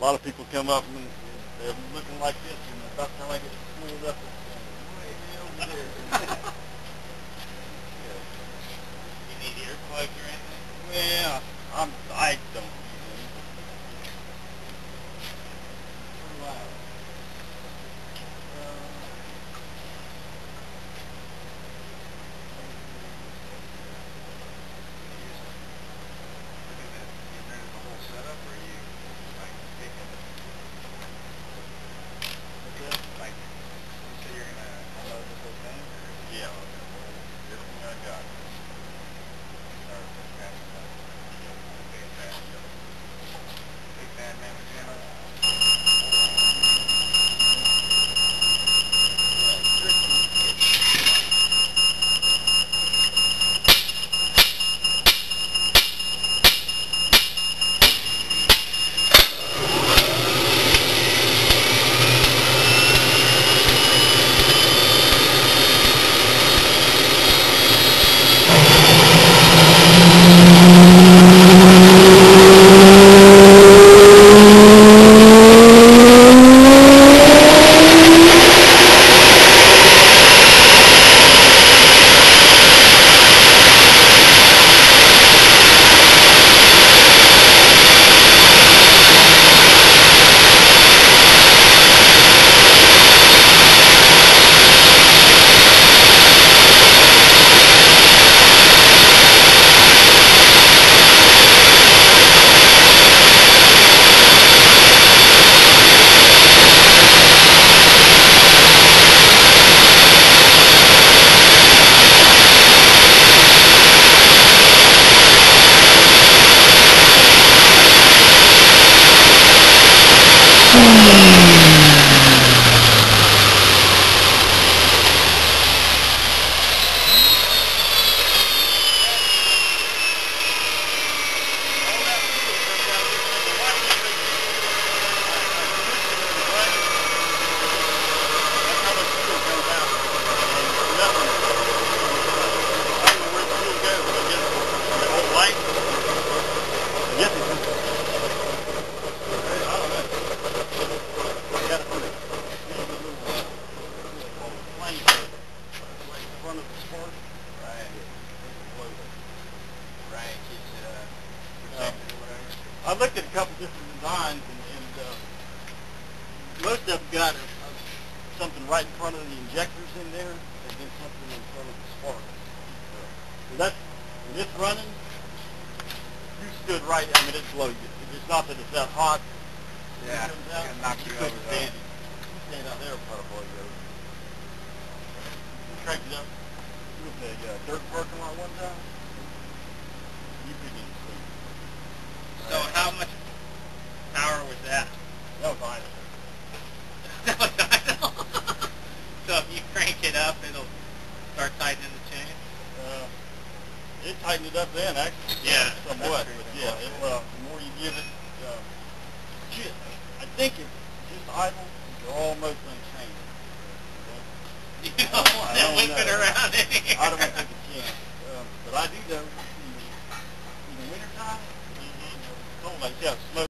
lot of people come up and they're looking like this, and about the time I get spooled up, it's way over there. You need earplugs or anything? Well, I don't use them. Pretty loud. Yeah, everything I got. I looked at a couple different designs, and most of them got something right in front of the injectors in there, and then something in front of the spark. So that's, when it's running, you stood right, I mean, it'd blow you. It's not that it's that hot. Yeah, it's gonna knock you over. You stand out there, part of blow you over. You cranked it up with a dirt parking lot one time, you couldn't even sleep. So how much power was that? That was idle. That was idle? So if you crank it up, it'll start tightening the chain? It tightened it up then, actually. Yeah. Somewhat, but yeah, the more you give it, I think it's just idle, you're almost unchained. You don't want that whipping around anyhow. I don't think it can. But I do know, in the wintertime, cold like that, smoke.